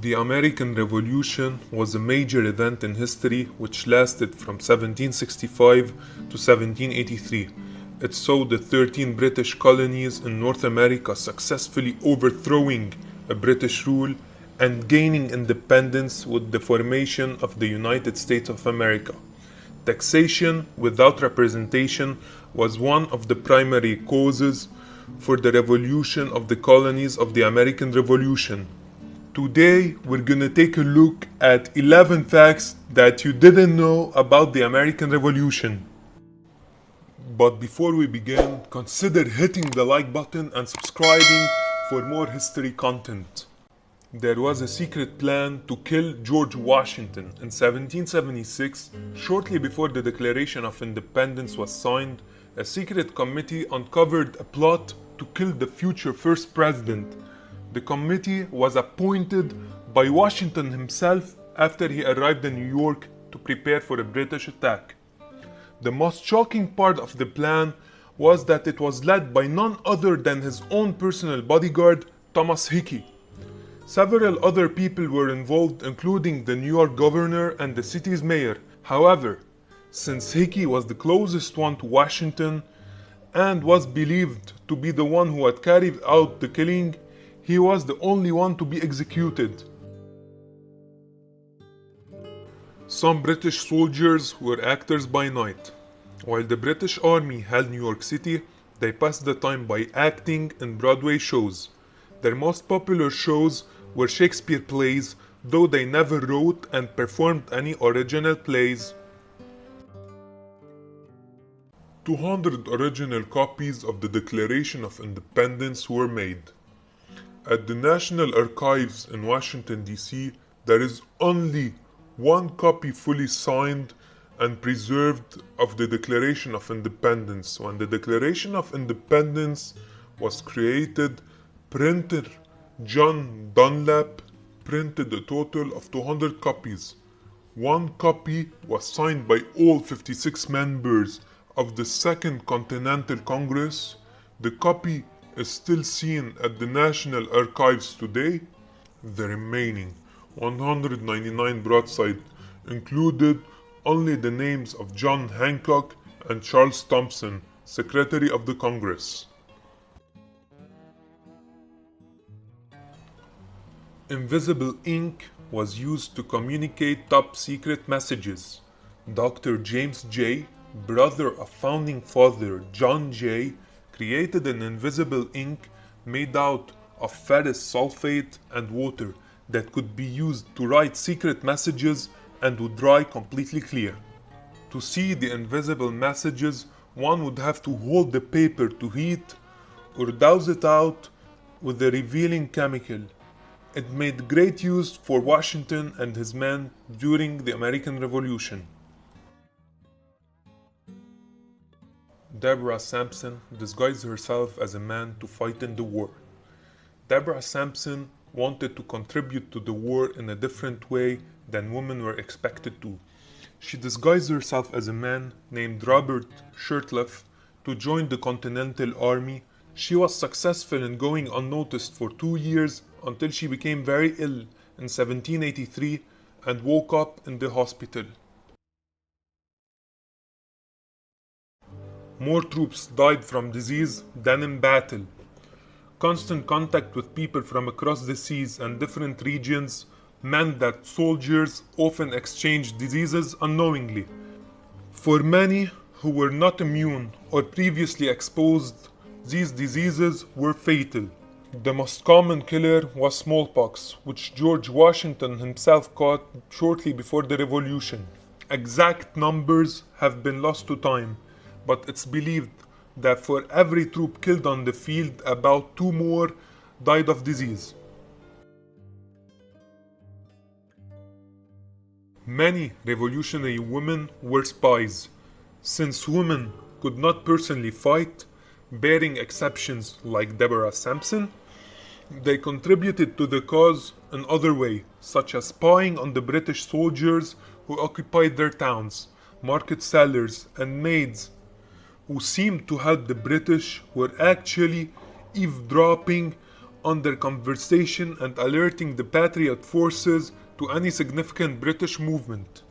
The American Revolution was a major event in history which lasted from 1765 to 1783. It saw the 13 British colonies in North America successfully overthrowing a British rule and gaining independence with the formation of the United States of America. Taxation without representation was one of the primary causes for the revolution of the colonies of the American Revolution. Today, we're gonna take a look at 11 facts that you didn't know about the American Revolution. But before we begin, consider hitting the like button and subscribing for more history content. There was a secret plan to kill George Washington in 1776. Shortly before the Declaration of Independence was signed, a secret committee uncovered a plot to kill the future first president. The committee was appointed by Washington himself after he arrived in New York to prepare for a British attack. The most shocking part of the plan was that it was led by none other than his own personal bodyguard, Thomas Hickey. Several other people were involved, including the New York governor and the city's mayor. However, since Hickey was the closest one to Washington and was believed to be the one who had carried out the killing, he was the only one to be executed. Some British soldiers were actors by night. While the British Army held New York City, they passed the time by acting in Broadway shows. Their most popular shows were Shakespeare plays, though they never wrote and performed any original plays. 200 original copies of the Declaration of Independence were made. At the National Archives in Washington, D.C., there is only one copy fully signed and preserved of the Declaration of Independence. When the Declaration of Independence was created, printer John Dunlap printed a total of 200 copies. One copy was signed by all 56 members of the Second Continental Congress. The copy is still seen at the National Archives today. The remaining 199 broadsides included only the names of John Hancock and Charles Thompson, Secretary of the Congress. Invisible ink was used to communicate top secret messages. Dr. James J., brother of founding father John Jay, created an invisible ink made out of ferrous sulfate and water that could be used to write secret messages and would dry completely clear. To see the invisible messages, one would have to hold the paper to heat or douse it out with a revealing chemical. It made great use for Washington and his men during the American Revolution. Deborah Sampson disguised herself as a man to fight in the war. Deborah Sampson wanted to contribute to the war in a different way than women were expected to. She disguised herself as a man named Robert Shirtliff to join the Continental Army. She was successful in going unnoticed for 2 years until she became very ill in 1783 and woke up in the hospital. More troops died from disease than in battle. Constant contact with people from across the seas and different regions meant that soldiers often exchanged diseases unknowingly. For many who were not immune or previously exposed, these diseases were fatal. The most common killer was smallpox, which George Washington himself caught shortly before the Revolution. Exact numbers have been lost to time, but it's believed that for every troop killed on the field, about 2 more died of disease. Many revolutionary women were spies. Since women could not personally fight, bearing exceptions like Deborah Sampson, they contributed to the cause in other ways, such as spying on the British soldiers who occupied their towns. Market sellers and maids who seemed to help the British were actually eavesdropping under conversation and alerting the Patriot forces to any significant British movement.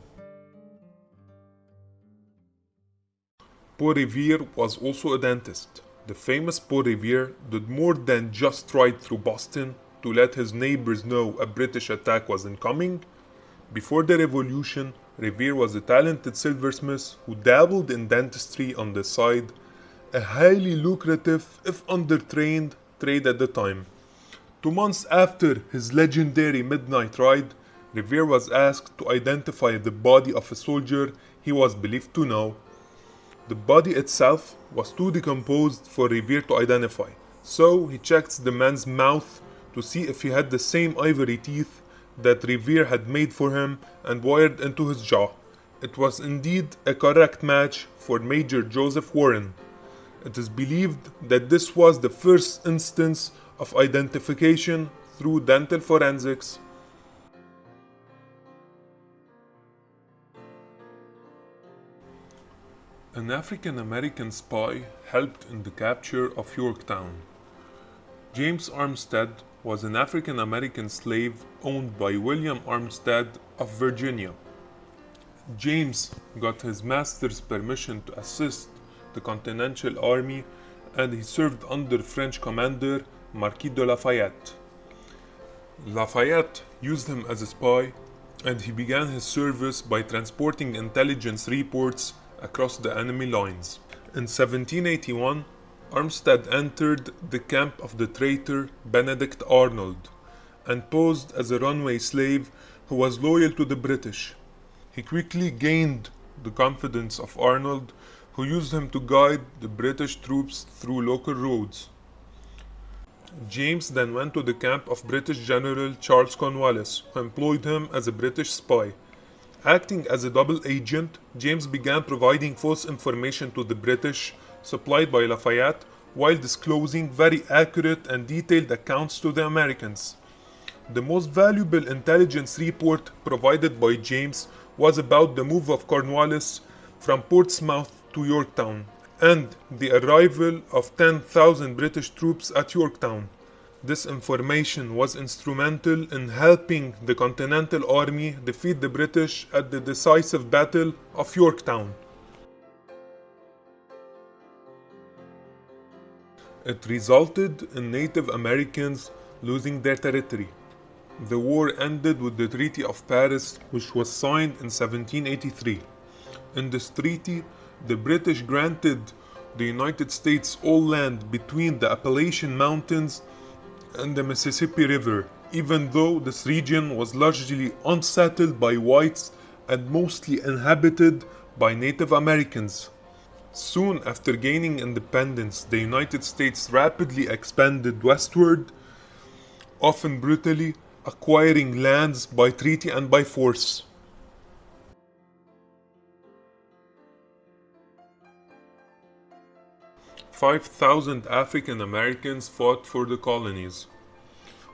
Paul Revere was also a dentist. The famous Paul Revere did more than just ride through Boston to let his neighbors know a British attack was incoming. Before the Revolution, Revere was a talented silversmith who dabbled in dentistry on the side, a highly lucrative, if undertrained, trade at the time. 2 months after his legendary midnight ride, Revere was asked to identify the body of a soldier he was believed to know. The body itself was too decomposed for Revere to identify, so he checked the man's mouth to see if he had the same ivory teeth that Revere had made for him and wired into his jaw. It was indeed a correct match for Major Joseph Warren. It is believed that this was the first instance of identification through dental forensics. An African-American spy helped in the capture of Yorktown. James Armstead was an African-American slave owned by William Armstead of Virginia. James got his master's permission to assist the Continental Army, and he served under French commander Marquis de Lafayette. Lafayette used him as a spy, and he began his service by transporting intelligence reports across the enemy lines. In 1781, Armstead entered the camp of the traitor Benedict Arnold and posed as a runaway slave who was loyal to the British. He quickly gained the confidence of Arnold, who used him to guide the British troops through local roads. James then went to the camp of British General Charles Cornwallis, who employed him as a British spy. Acting as a double agent, James began providing false information to the British, supplied by Lafayette, while disclosing very accurate and detailed accounts to the Americans. The most valuable intelligence report provided by James was about the move of Cornwallis from Portsmouth to Yorktown and the arrival of 10,000 British troops at Yorktown. This information was instrumental in helping the Continental Army defeat the British at the decisive Battle of Yorktown. It resulted in Native Americans losing their territory. The war ended with the Treaty of Paris, which was signed in 1783. In this treaty, the British granted the United States all land between the Appalachian Mountains and the Mississippi River, even though this region was largely unsettled by whites and mostly inhabited by Native Americans. Soon after gaining independence, the United States rapidly expanded westward, often brutally acquiring lands by treaty and by force. "5,000 African Americans fought for the colonies.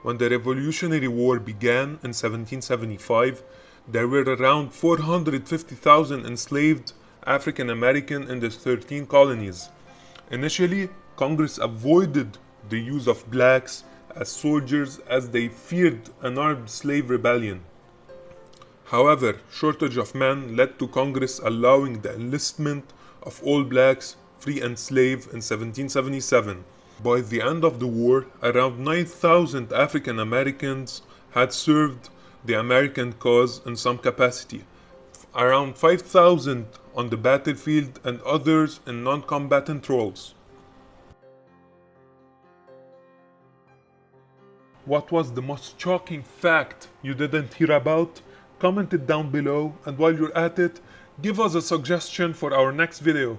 When the Revolutionary War began in 1775, there were around 450,000 enslaved African American in the 13 colonies. Initially, Congress avoided the use of blacks as soldiers as they feared an armed slave rebellion. However, shortage of men led to Congress allowing the enlistment of all blacks, free and slave, in 1777. By the end of the war, around 9,000 African Americans had served the American cause in some capacity, around 5,000 on the battlefield and others in non-combatant roles. What was the most shocking fact you didn't hear about? Comment it down below, and while you're at it, give us a suggestion for our next video.